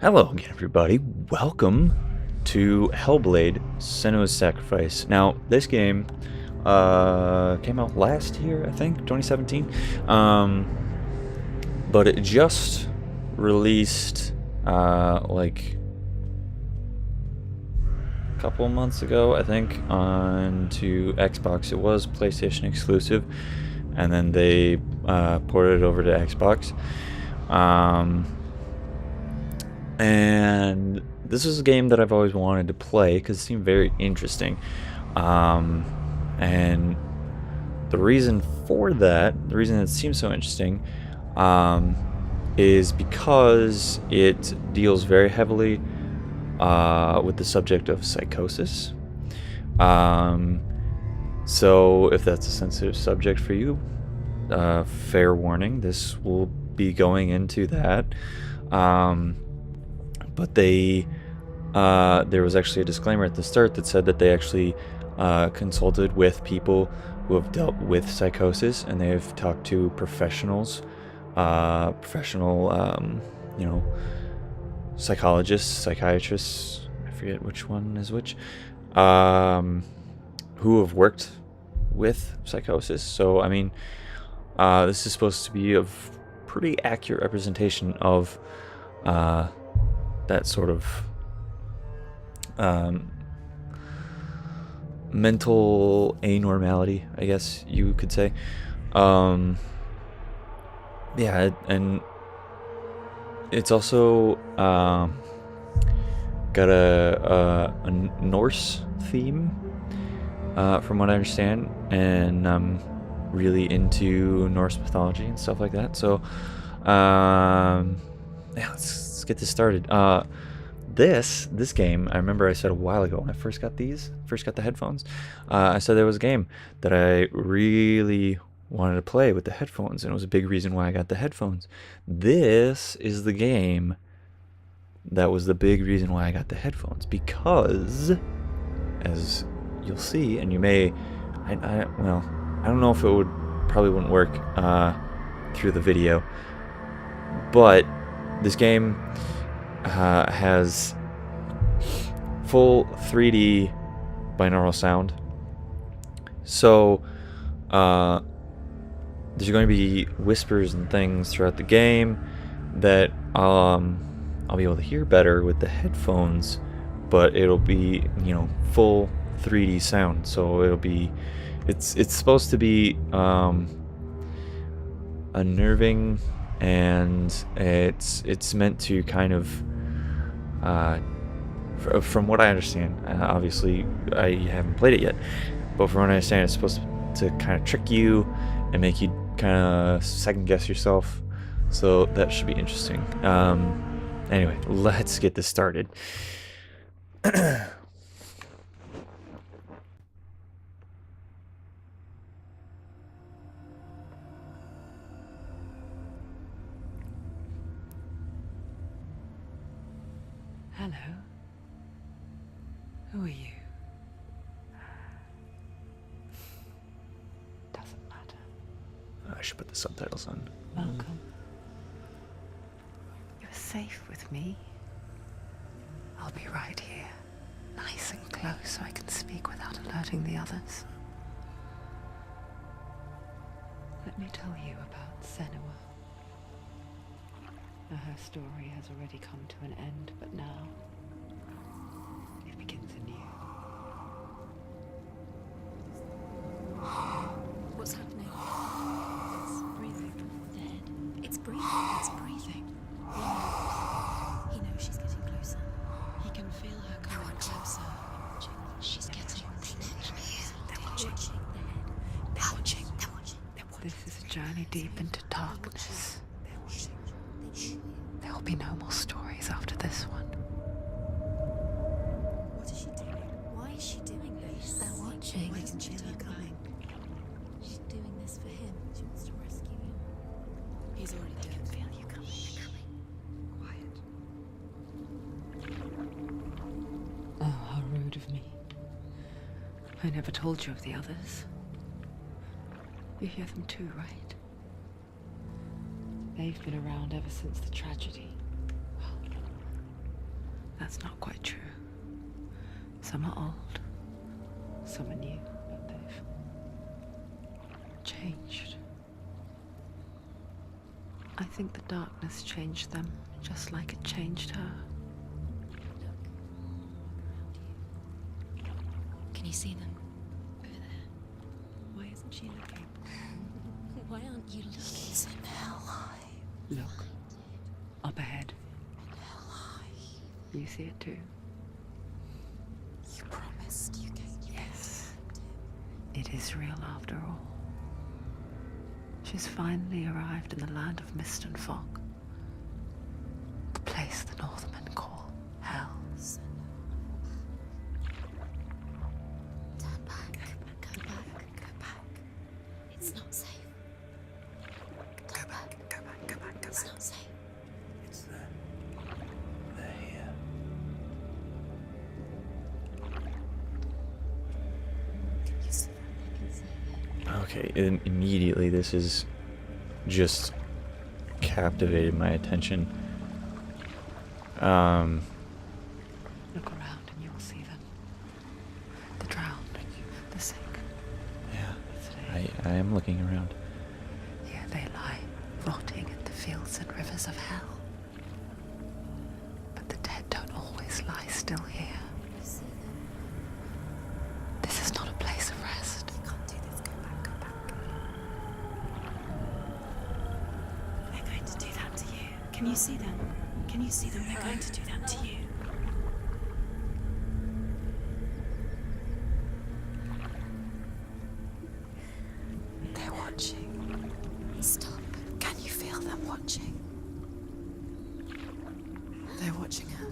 Hello again, everybody. Welcome to Hellblade: Senua's Sacrifice. Now, this game came out last year, I think, 2017. But it just released like a couple months ago, I think, onto Xbox. It was PlayStation exclusive, and then they ported it over to Xbox. And this is a game that I've always wanted to play because it seemed very interesting. And the reason for that, the reason it seems so interesting, is because it deals very heavily with the subject of psychosis. So if that's a sensitive subject for you, fair warning, this will be going into that. But there was actually a disclaimer at the start that said that they actually consulted with people who have dealt with psychosis, and they have talked to professionals, psychologists, psychiatrists, I forget which one is which, who have worked with psychosis. So, I mean, this is supposed to be a pretty accurate representation of that sort of mental anormality, I guess you could say. Yeah, and it's also got a Norse theme, from what I understand, and I'm really into Norse mythology and stuff like that. So, yeah, let's get this started. This game, I remember I said a while ago when I first got the headphones, I said there was a game that I really wanted to play with the headphones, and it was a big reason why I got the headphones. This is the game that was the big reason why I got the headphones, because, as you'll see, and you may, well, I don't know if it probably wouldn't work through the video, but this game has full 3D binaural sound. So there's going to be whispers and things throughout the game that I'll be able to hear better with the headphones, but it'll be, full 3D sound. So it's supposed to be unnerving, and it's meant to kind of, from what I understand, obviously I haven't played it yet, but from what I understand, it's supposed to kind of trick you and make you kind of second guess yourself. So that should be interesting. Anyway, let's get this started. Hello. Who are you? Doesn't matter. I should put the subtitles on. Welcome. You're safe with me. I'll be right here, nice and close, so I can speak without alerting the others. Let me tell you about Senua. Her story has already come to an end, but now it begins anew. What's happening? It's breathing. Dead. It's breathing. It's breathing. He knows she's getting closer. He can feel her coming closer. She's getting closer. They're watching. They're watching. They're watching. This is a journey deep into darkness. There will be no more stories after this one. What is she doing? Why is she doing this? They're watching. Why doesn't she feel her coming? She's doing this for him. She wants to rescue him. He's already there. I can feel you coming. Quiet. Oh, how rude of me. I never told you of the others. You hear them too, right? They've been around ever since the tragedy. Well, That's not quite true. Some are old, some are new, but they've changed. I think the darkness changed them, just like it changed her. Can you see them? Over there. Why isn't she looking? Why aren't you looking? He's in hell high. Look. Up ahead. Hell high. You see it too? You promised you gave you. Yes. It is real after all. She's finally arrived in the land of mist and fog. The place the Northmen call hell. Turn back. Go back. Go back. It's not safe. Go back. Go back. Go back. It's not safe. It's them. They're here. Can you see them? I can see it. Okay, and immediately this is just captivated my attention. Look around and you'll see them. The drowned, the sick. Yeah, I am looking around. Here they lie, rotting in the fields and rivers of hell. But the dead don't always lie still here. You see them? This is not a place of rest. You can't do this. Go back. Go back. They're going to do that to you. Can you see them? Can you see them? They're going to do that to you. They're watching. Stop. Can you feel them watching? They're watching her.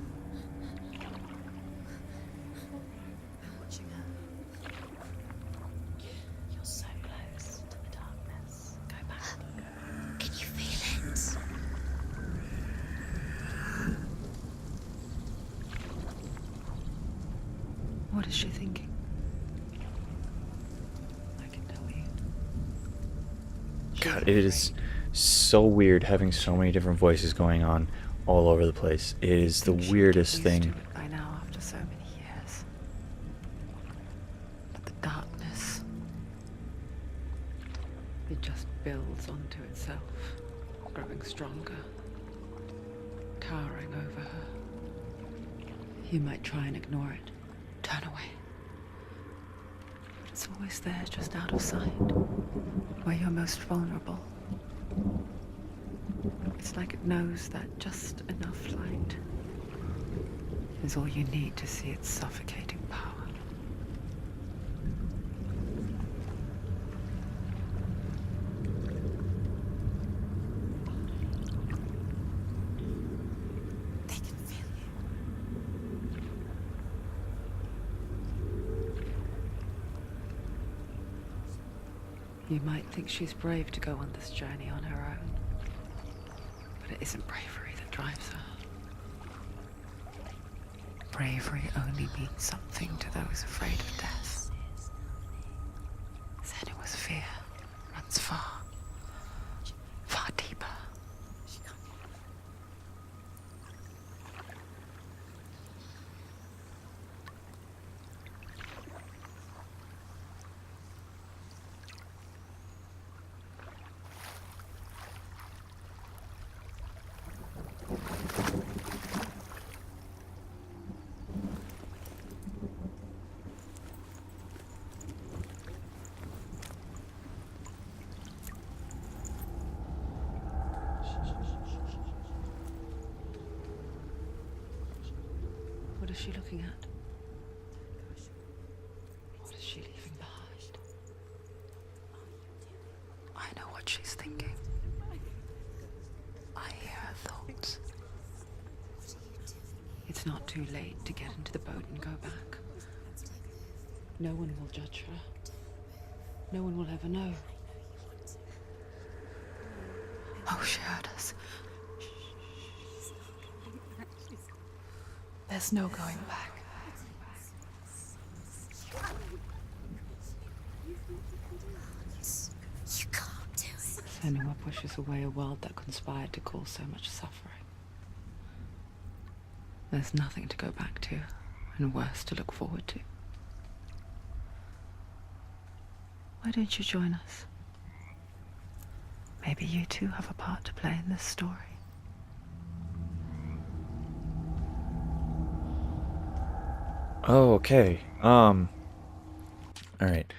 They're watching her. You're so close to the darkness. Go back. Can you feel it? What is she thinking? I can tell you. God, it is so weird having so many different voices going on all over the place. It is the Think she'd weirdest get used thing. to it by now after so many years. But the darkness, it just builds onto itself, growing stronger, towering over her. You might try and ignore it, turn away. But it's always there, just out of sight, where you're most vulnerable. It's like it knows that just enough light is all you need to see its suffocating power. They can feel you. You might think she's brave to go on this journey on her own, but it isn't bravery that drives her. Bravery only means something to those afraid of death. Senua's fear runs far, far deeper. She can't. What is she looking at? What is she leaving behind? I know what she's thinking. I hear her thoughts. It's not too late to get into the boat and go back. No one will judge her. No one will ever know. Oh, she heard us. There's no going back. You can't do it. Senua pushes away a world that conspired to cause so much suffering. There's nothing to go back to, and worse to look forward to. Why don't you join us? Maybe you too have a part to play in this story. Oh, okay. All right.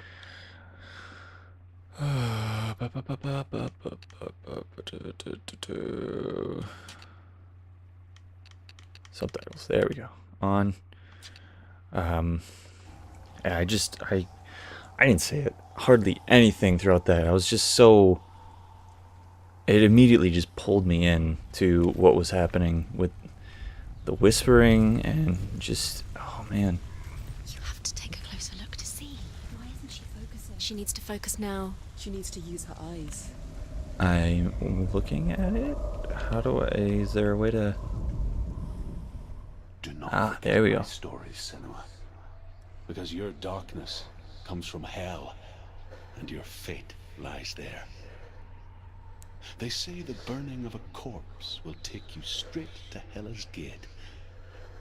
Subtitles. There we go. On. Yeah, I didn't say it hardly anything throughout that. I was just so. It immediately just pulled me in to what was happening with the whispering and just. Oh man. You have to take a closer look to see. Why isn't she focusing? She needs to focus now. She needs to use her eyes. I'm looking at it. How do I? Is there a way to? Do not forget there we my go. stories, Senua. Because your darkness comes from hell, and your fate lies there. They say the burning of a corpse will take you straight to Hela's gate,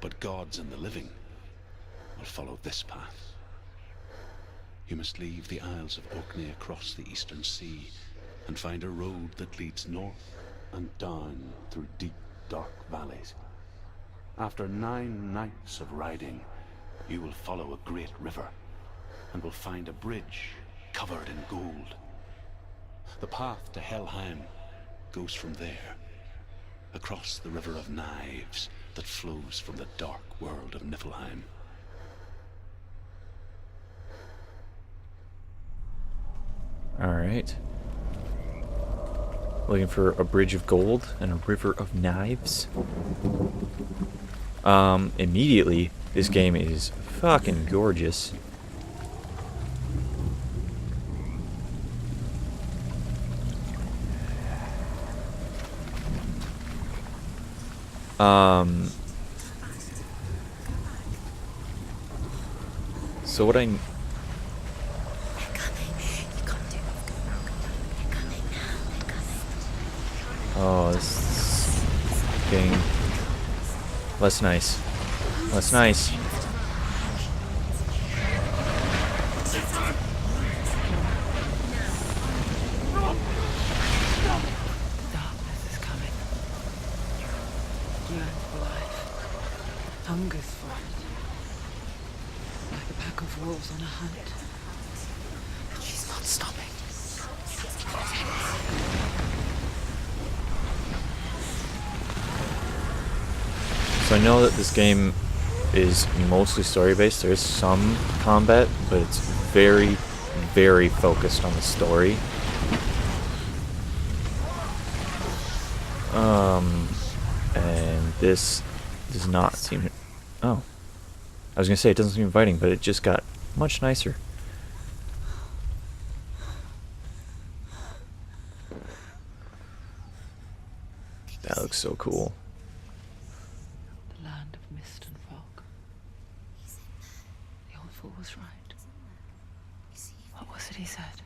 but gods and the living will follow this path. You must leave the Isles of Orkney across the eastern sea and find a road that leads north and down through deep, dark valleys. After 9 nights of riding, you will follow a great river and will find a bridge covered in gold. The path to Helheim goes from there, across the River of Knives that flows from the dark world of Niflheim. Alright. Looking for a bridge of gold and a river of knives. Immediately, this game is fucking gorgeous. So what I... Oh, this is getting less nice. Less nice. Darkness is coming. Yearns for life. Hungers for it. Like a pack of wolves on a hunt. But she's not stopping. So I know that this game is mostly story-based. There is some combat, but it's very, very focused on the story. And this does not seem... Oh. I was gonna say it doesn't seem inviting, but it just got much nicer. That looks so cool. The land of mist and fog. The old fool was right. What was it he said?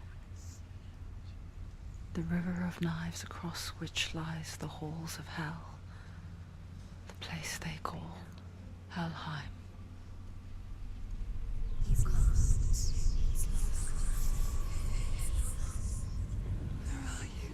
The river of knives across which lies the halls of hell. The place they call Helheim. He's lost. He's lost. Where are you?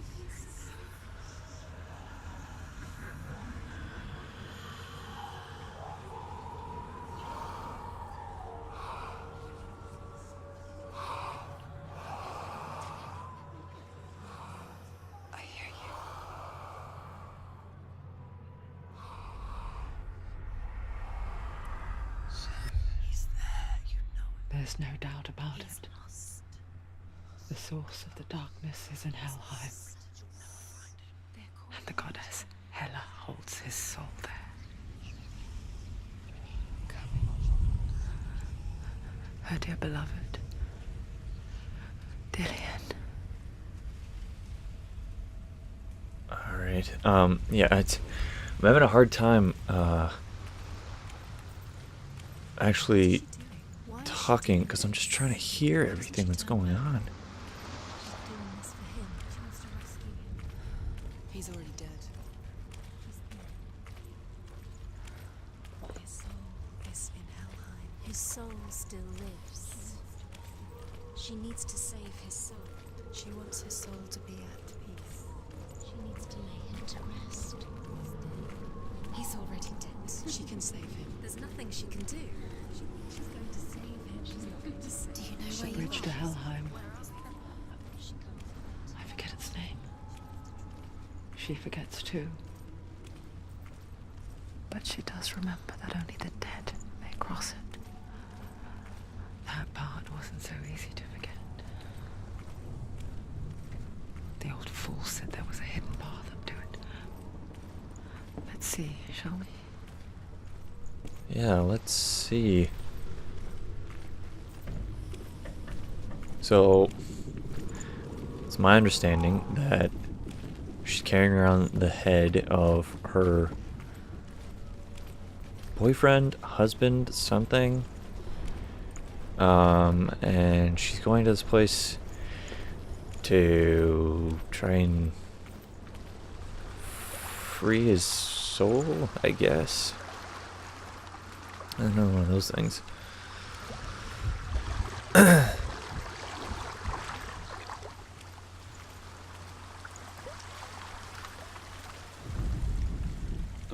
I hear you. He's there, you know it. There's no doubt about He's it. lost. The source of the darkness is in Helheim, They're called and the goddess Hela holds his soul there. Her dear beloved, Dillian. Alright, yeah, I'm having a hard time, actually talking, because I'm just trying to hear everything that's going on. doing this for him. She wants to rescue him. He's already dead. His soul still lives. She needs to save his soul. She wants his soul to be at peace. She needs to lay him to rest. He's already dead. She can save him. There's nothing she can do. She's going to save him. She's not going to save him. Do you know She where you bridged to are? Helheim. She can't. I forget its name. She forgets too. But she does remember that only the dead may cross it. That part wasn't so easy to forget. The old fool said there was a hidden path up to it. Let's see, shall we? Yeah, let's see. So, it's my understanding that she's carrying around the head of her boyfriend, husband, something. And she's going to this place to try and free his soul, I guess. I don't know, one of those things. The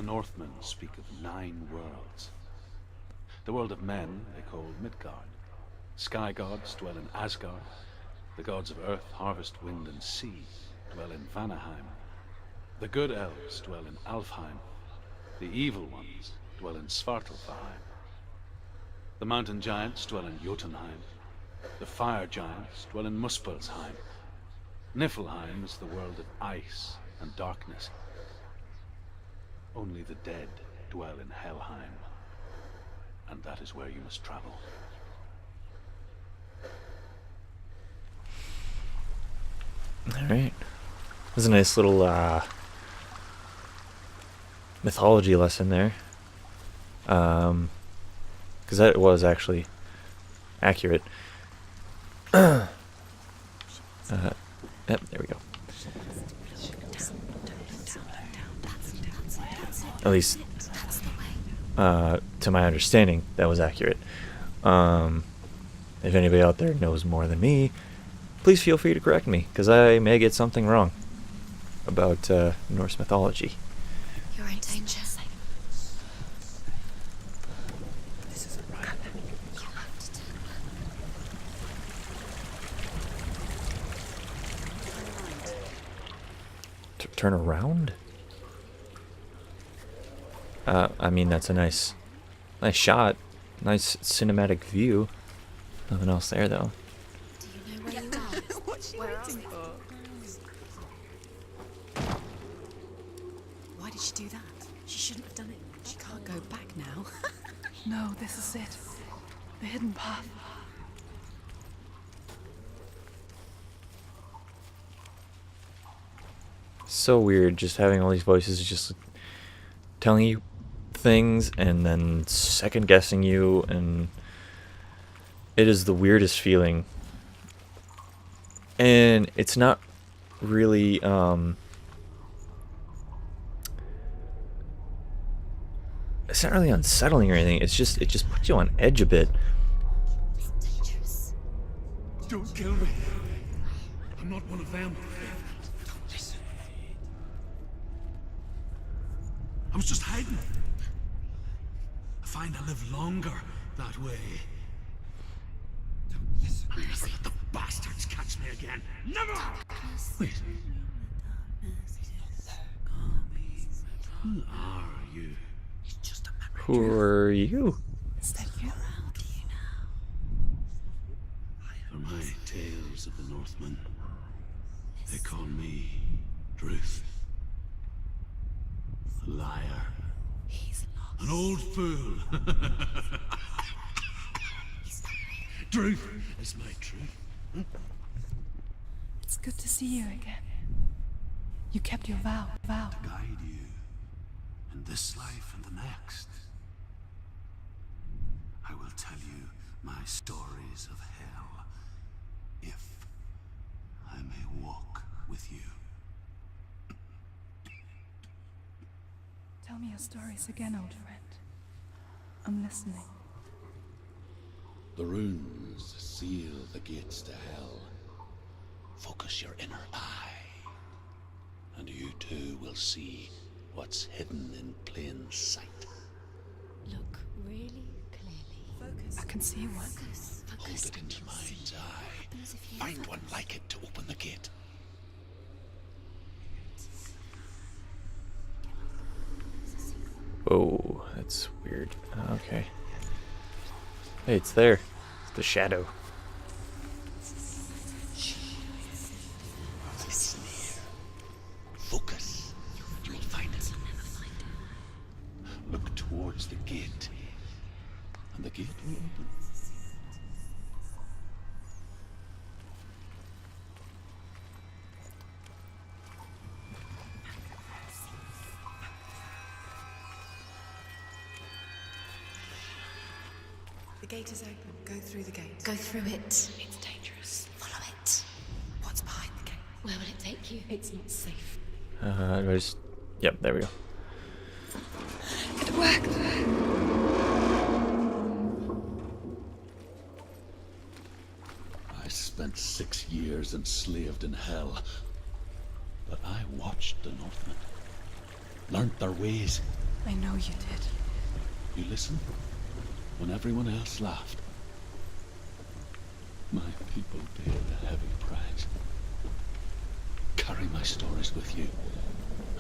Northmen speak of 9 worlds. The world of men they call Midgard. Sky gods dwell in Asgard. The gods of earth, harvest, wind, and sea dwell in Vanaheim. The good elves dwell in Alfheim. The evil ones dwell in Svartalfheim. The mountain giants dwell in Jotunheim. The fire giants dwell in Muspelheim. Niflheim is the world of ice and darkness. Only the dead dwell in Helheim. And that is where you must travel. Alright. There's a nice little mythology lesson there. Because that was actually accurate. Yep, there we go. At least, to my understanding, that was accurate. If anybody out there knows more than me, please feel free to correct me, because I may get something wrong about Norse mythology. You're in danger. This isn't right. You have to turn back. Turn around? I mean, that's a nice shot. Nice cinematic view. Nothing else there, though. Do you know where you are? What's she waiting for? Why did she do that? She shouldn't have done it. She can't go back now. No, this is it. The hidden path. So weird, just having all these voices just telling you things and then second guessing you, and it is the weirdest feeling. And it's not really it's not really unsettling or anything. It just puts you on edge a bit. It's dangerous. Don't kill me. I'm not one of them. Don't listen. I was just hiding. I find I live longer that way. Don't listen. I'll never let the bastards catch me again. Never! Wait. Who are you? It's just a memory. Who are you? Is that you? For my tales of the Northmen, they call me Druth. A liar. He's lost. An old fool. Truth is my truth. It's good to see you again. You kept your vow. Guide you in this life and the next. I will tell you my stories of hell, if I may walk with you. Tell me your stories again, old friend. I'm listening. The runes seal the gates to hell. Focus your inner eye, and you too will see what's hidden in plain sight. Look really clearly. Focus. I can see one. Focus. Hold Focus. it in your mind's eye. Happens if you Find one focus. like it to open the gate. Whoa, that's weird. Okay. Hey, it's there. It's the shadow. It's near. Focus. You will find it. Look towards the gate, and the gate will open. The gate is open. Go through the gate. Go through it. It's dangerous. Follow it. What's behind the gate? Where will it take you? It's not safe. Do I just... Yep, there we go. It worked. I spent 6 years enslaved in hell, but I watched the Northmen, learnt their ways. I know you did. You listened when everyone else laughed. My people paid a heavy price. Carry my stories with you,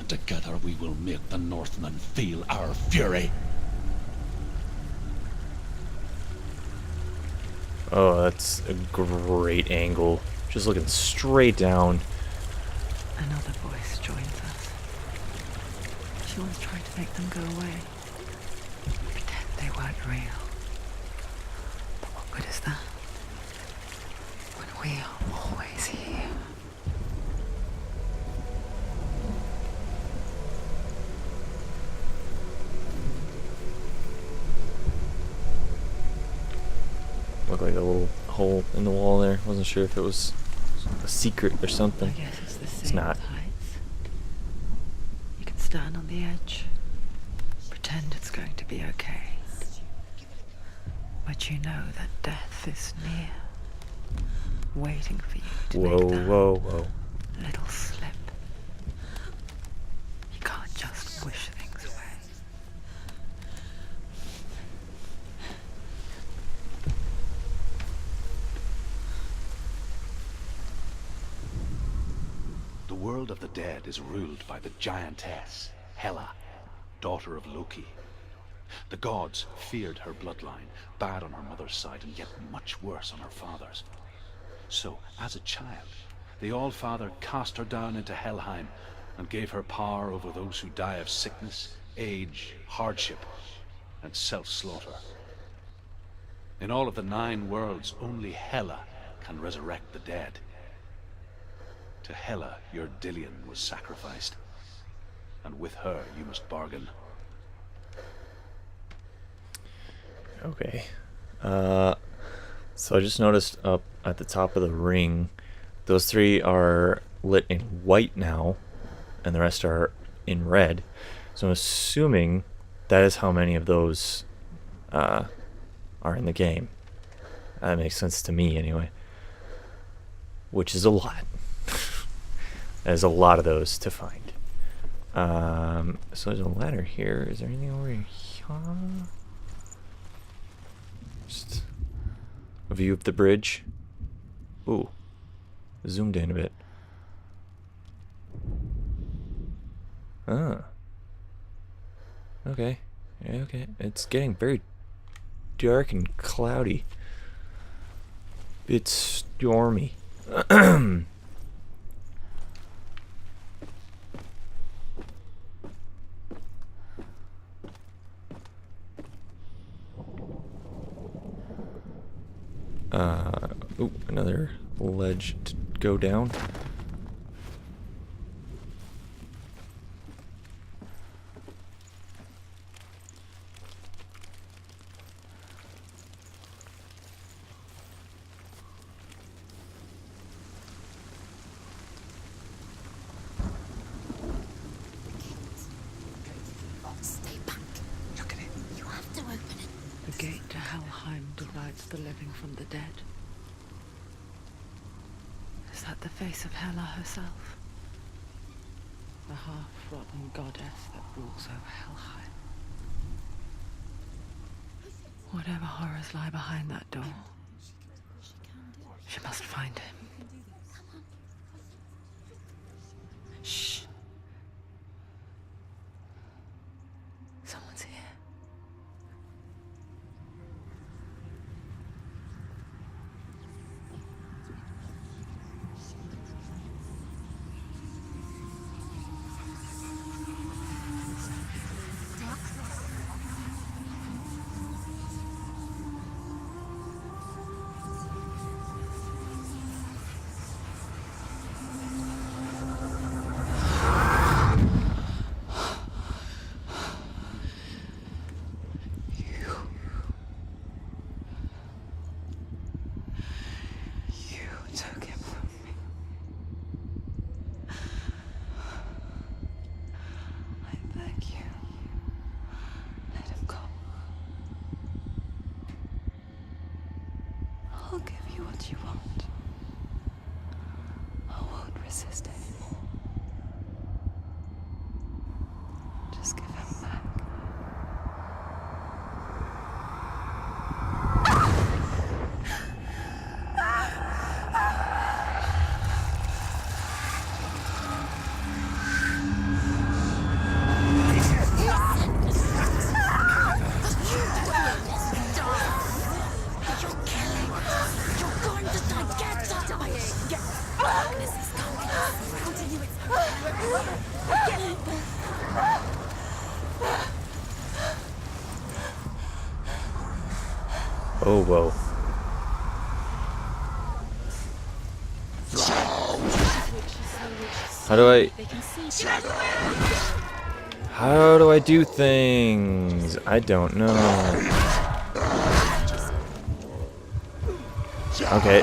and together we will make the Northmen feel our fury. Oh, that's a great angle. Just looking straight down. Another voice joins us. She once tried to make them go away. Pretend they weren't real. But what good is that? When we are always here. Looked like a little hole in the wall there. Wasn't sure if it was a secret or I something. guess it's the same It's not. with heights. You can stand on the edge, pretend it's going to be okay. But you know that death is near, waiting for you to Whoa, make that whoa, whoa. little slip. You can't just wish things away. The world of the dead is ruled by the giantess, Hela, daughter of Loki. The gods feared her bloodline, bad on her mother's side and yet much worse on her father's. So, as a child, the All-Father cast her down into Helheim and gave her power over those who die of sickness, age, hardship, and self-slaughter. In all of the 9 worlds, only Hela can resurrect the dead. To Hela, your Dillion was sacrificed, and with her you must bargain. Okay. So I just noticed up at the top of the ring, those 3 are lit in white now, and the rest are in red. So I'm assuming that is how many of those are in the game. That makes sense to me anyway. Which is a lot. There's a lot of those to find. So there's a ladder here. Is there anything over here? Just a view of the bridge. Ooh. Zoomed in a bit. Ah. Okay. Yeah, okay. It's getting very dark and cloudy. It's stormy. Ooh, another ledge to go down. Stay back. Look at it. You have to open it. The gate to Helheim divides the living from the dead. Is that the face of Hela herself? The half-rotten goddess that rules over Helheim. Whatever horrors lie behind that door, she must find him. Shh. Someone's here. Took him from me. I beg you, let him go. I'll give you what you want. I won't resist anymore. Just give him back. Oh, whoa. How do I do things? I don't know. Okay.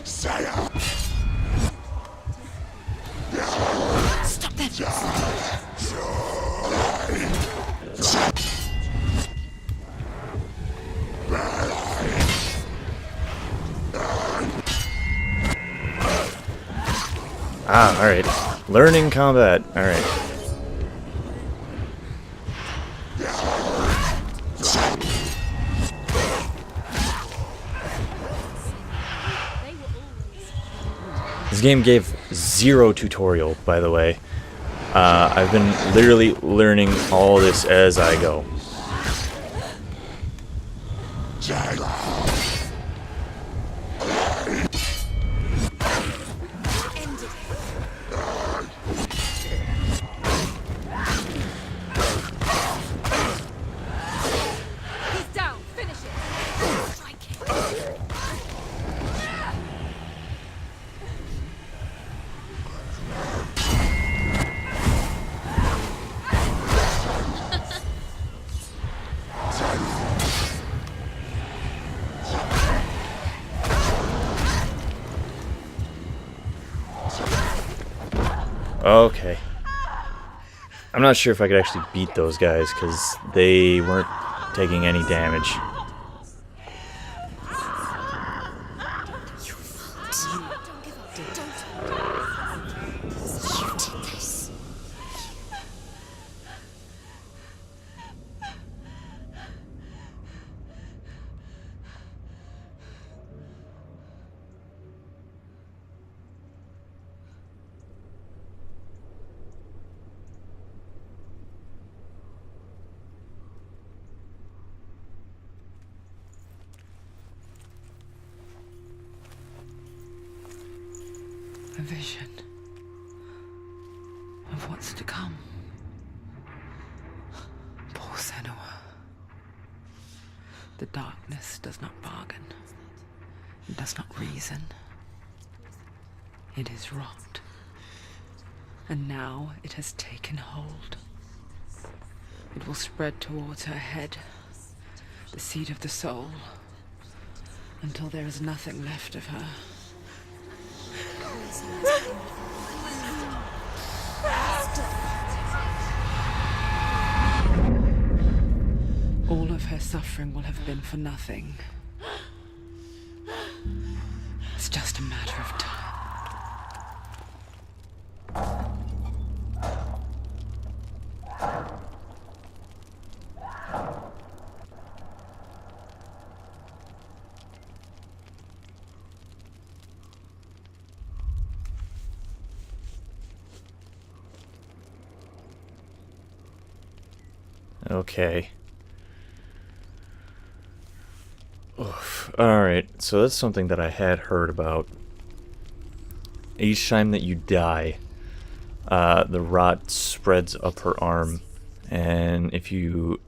Stop them! Ah, alright. Learning combat. Alright. This game gave 0 tutorial, by the way. I've been literally learning all this as I go. Okay. I'm not sure if I could actually beat those guys because they weren't taking any damage. A vision of what's to come. Poor Senua. The darkness does not bargain. It does not reason. It is wrought. And now it has taken hold. It will spread towards her head, the seat of the soul, until there is nothing left of her. her suffering will have been for nothing. It's just a matter of time. Okay. Oof. Alright, so that's something that I had heard about. Each time that you die, the rot spreads up her arm, and if you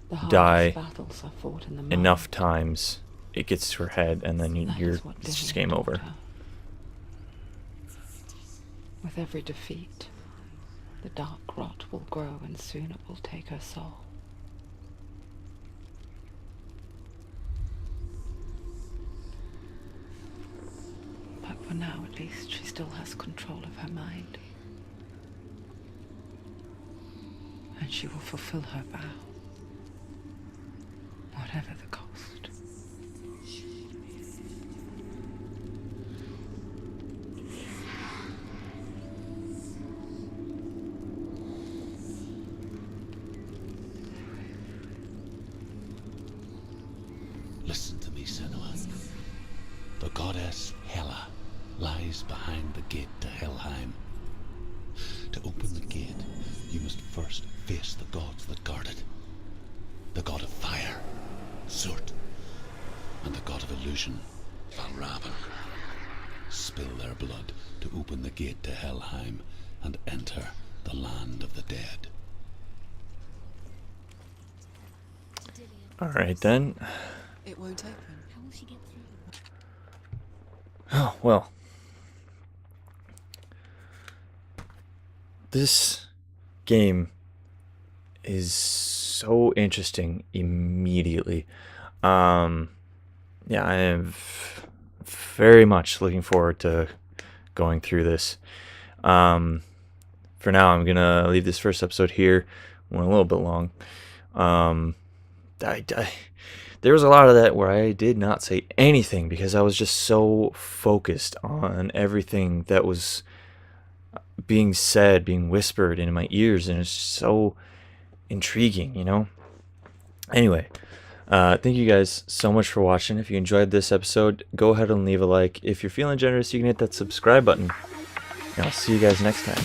The hardest die battles are fought in the mind. enough times, it gets to her head, and then That you're is what it's just Vivian game taught over. her. With every defeat, the dark rot will grow, and soon it will take her soul. But for now, at least, she still has control of her mind. And she will fulfill her vow, whatever the cost. Listen to me, Senua. The goddess Hela lies behind the gate to Helheim. To open the gate, you must first face the gods that guard it. The god of fire, Surt, and the god of illusion, Valravan. Spill their blood to open the gate to Helheim and enter the land of the dead. Alright then. It won't open. How will she get through? Oh, well. This game is so interesting immediately. Yeah, I am very much looking forward to going through this. For now, I'm gonna leave this first episode here. Went a little bit long. There was a lot of that where I did not say anything because I was just so focused on everything that was being said, being whispered in my ears, and it's so intriguing, you know? Anyway, thank you guys so much for watching. If you enjoyed this episode, go ahead and leave a like. If you're feeling generous, you can hit that subscribe button. And I'll see you guys next time.